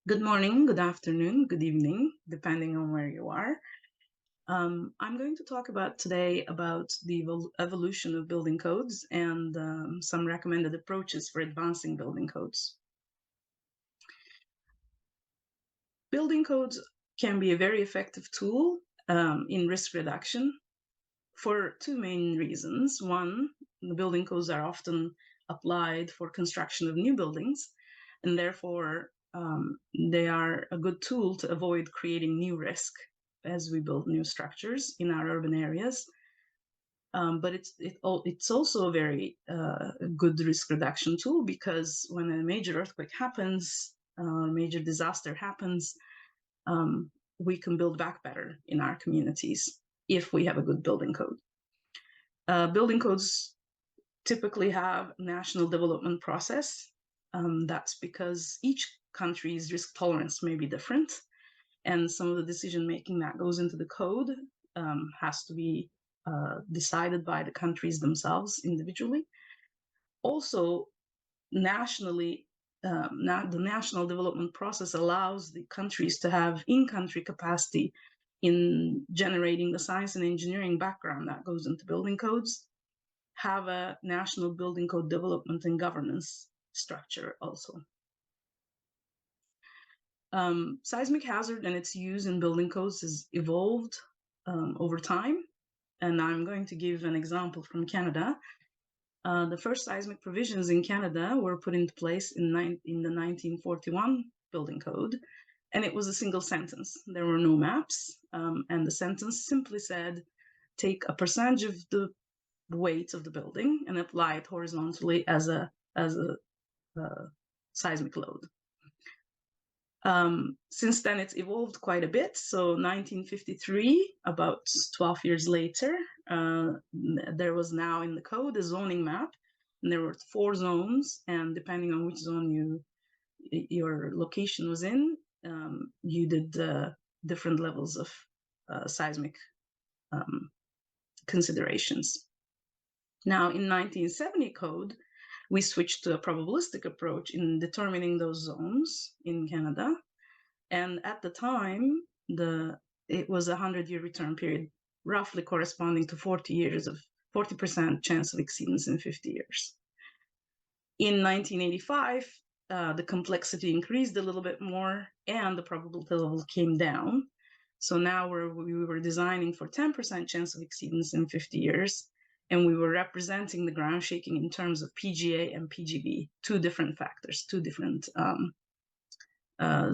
Good morning, good afternoon, good evening, depending on where you are. I'm going to talk about today about the evolution of building codes and some recommended approaches for advancing building codes. Building codes can be a very effective tool in risk reduction for two main reasons. One, the building codes are often applied for construction of new buildings, and therefore they are a good tool to avoid creating new risk as we build new structures in our urban areas. But it's also a very good risk reduction tool because when a major earthquake happens, a major disaster happens, we can build back better in our communities if we have a good building code. Building codes typically have national development process. That's because each country's risk tolerance may be different, and some of the decision making that goes into the code has to be decided by the countries themselves individually. Also, nationally, the national development process allows the countries to have in-country capacity in generating the science and engineering background that goes into building codes, have a national building code development and governance structure also. Seismic hazard and its use in building codes has evolved over time, and I'm going to give an example from Canada. The first seismic provisions in Canada were put into place in the 1941 building code, and it was a single sentence. There were no maps, and the sentence simply said, take a percentage of the weight of the building and apply it horizontally as a seismic load. Since then, it's evolved quite a bit. So 1953, about 12 years later, there was now in the code a zoning map, and there were 4 zones, and depending on which zone your location was in, you did different levels of seismic considerations. Now, in 1970 code, we switched to a probabilistic approach in determining those zones in Canada. And at the time, it was a 100-year return period, roughly corresponding to 40% chance of exceedance in 50 years. In 1985, the complexity increased a little bit more and the probability level came down. So now we were designing for 10% chance of exceedance in 50 years. And we were representing the ground shaking in terms of PGA and PGB, two different factors, two different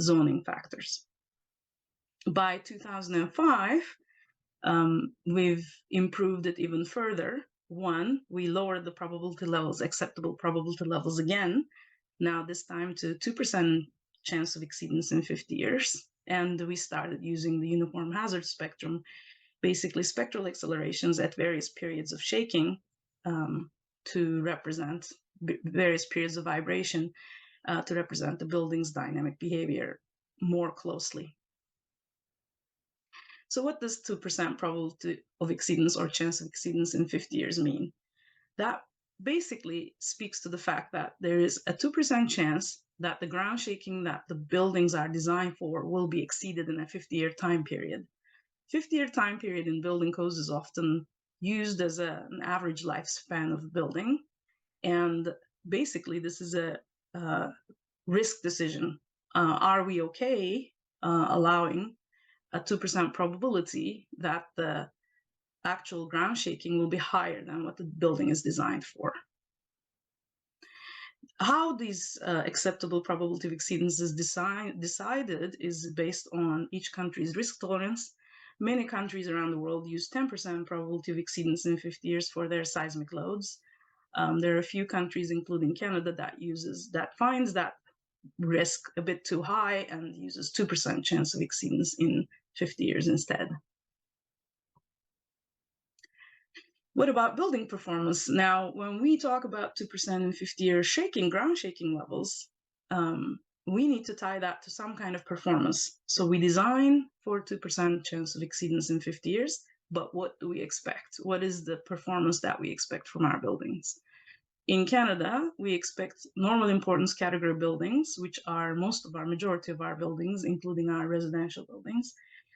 zoning factors. By 2005, we've improved it even further. One, we lowered the probability levels, acceptable probability levels again, now this time to 2% chance of exceedance in 50 years. And we started using the uniform hazard spectrum, basically spectral accelerations at various periods of shaking to represent various periods of vibration to represent the building's dynamic behavior more closely. So what does 2% probability of exceedance or chance of exceedance in 50 years mean? That basically speaks to the fact that there is a 2% chance that the ground shaking that the buildings are designed for will be exceeded in a 50-year time period. 50-year time period in building codes is often used as an average lifespan of a building. And basically, this is a risk decision. Are we okay allowing a 2% probability that the actual ground shaking will be higher than what the building is designed for? How these acceptable probability of exceedance is decided is based on each country's risk tolerance. Many countries around the world use 10% probability of exceedance in 50 years for their seismic loads. There are a few countries, including Canada, that finds that risk a bit too high and uses 2% chance of exceedance in 50 years instead. What about building performance? Now, when we talk about 2% in 50-year ground shaking levels, we need to tie that to some kind of performance. So we design for 2% chance of exceedance in 50 years, but what do we expect? What is the performance that we expect from our buildings? In Canada, we expect normal importance category buildings, which are majority of our buildings, including our residential buildings,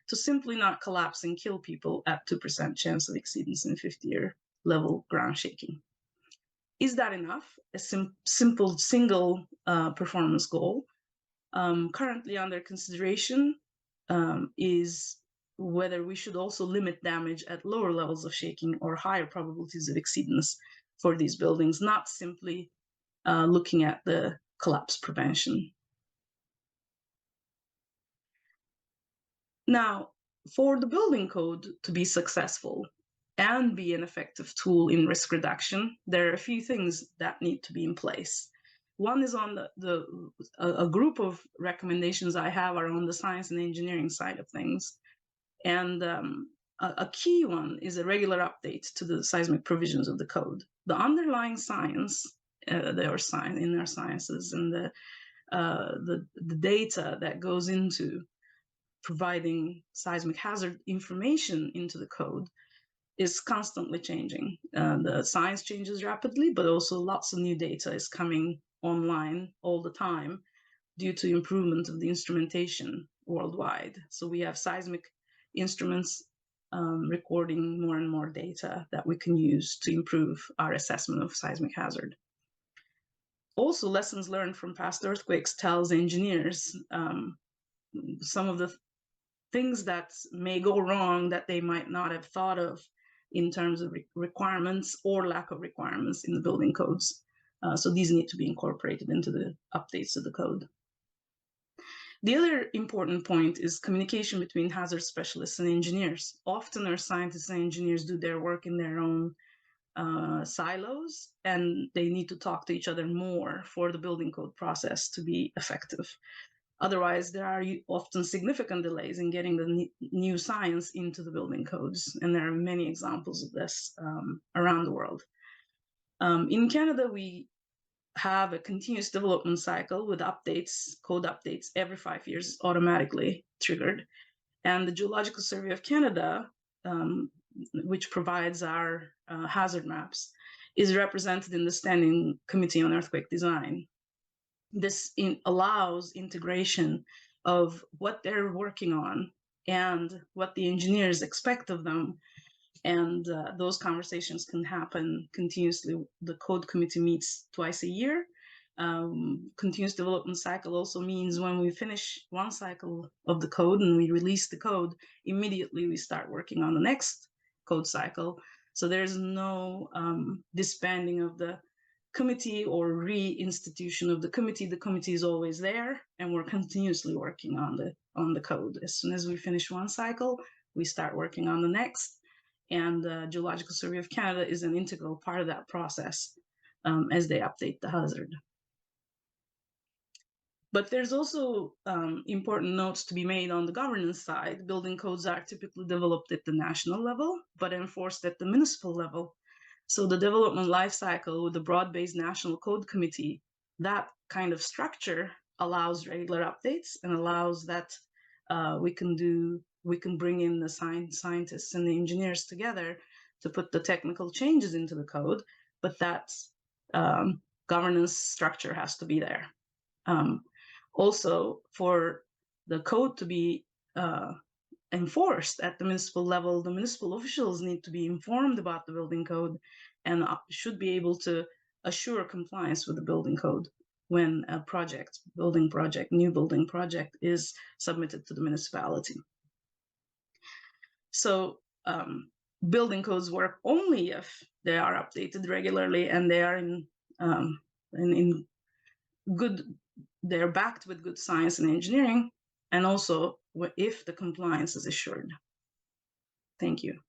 to simply not collapse and kill people at 2% chance of exceedance in 50-year level ground shaking. Is that enough? A simple single performance goal currently under consideration is whether we should also limit damage at lower levels of shaking or higher probabilities of exceedance for these buildings, not simply looking at the collapse prevention. Now, for the building code to be successful and be an effective tool in risk reduction, there are a few things that need to be in place. One is on a group of recommendations I have are on the science and engineering side of things. And a key one is a regular update to the seismic provisions of the code. The underlying science, in our sciences, and the data that goes into providing seismic hazard information into the code is constantly changing. The science changes rapidly, but also lots of new data is coming online all the time due to improvement of the instrumentation worldwide. So we have seismic instruments recording more and more data that we can use to improve our assessment of seismic hazard. Also, lessons learned from past earthquakes tells engineers some of the things that may go wrong that they might not have thought of in terms of requirements or lack of requirements in the building codes. So these need to be incorporated into the updates of the code. The other important point is communication between hazard specialists and engineers. Often our scientists and engineers do their work in their own silos, and they need to talk to each other more for the building code process to be effective. Otherwise, there are often significant delays in getting the new science into the building codes, and there are many examples of this around the world. In Canada, we have a continuous development cycle with updates, code updates every 5 years, automatically triggered. And the Geological Survey of Canada, which provides our hazard maps, is represented in the Standing Committee on Earthquake Design. This allows integration of what they're working on and what the engineers expect of them. And those conversations can happen continuously. The code committee meets twice a year. Continuous development cycle also means when we finish one cycle of the code and we release the code, immediately we start working on the next code cycle. So there's no disbanding of the committee or reinstitution of the committee. The committee is always there, and we're continuously working on the code. As soon as we finish one cycle, we start working on the next. And the Geological Survey of Canada is an integral part of that process as they update the hazard. But there's also important notes to be made on the governance side. Building codes are typically developed at the national level, but enforced at the municipal level. So the development lifecycle with the broad-based national code committee, that kind of structure allows regular updates and allows that we can bring in the scientists and the engineers together to put the technical changes into the code, but that governance structure has to be there. Also, for the code to be enforced at the municipal level, the municipal officials need to be informed about the building code and should be able to assure compliance with the building code when a new building project is submitted to the municipality. So building codes work only if they are updated regularly and they are they're backed with good science and engineering, and also if the compliance is assured. Thank you.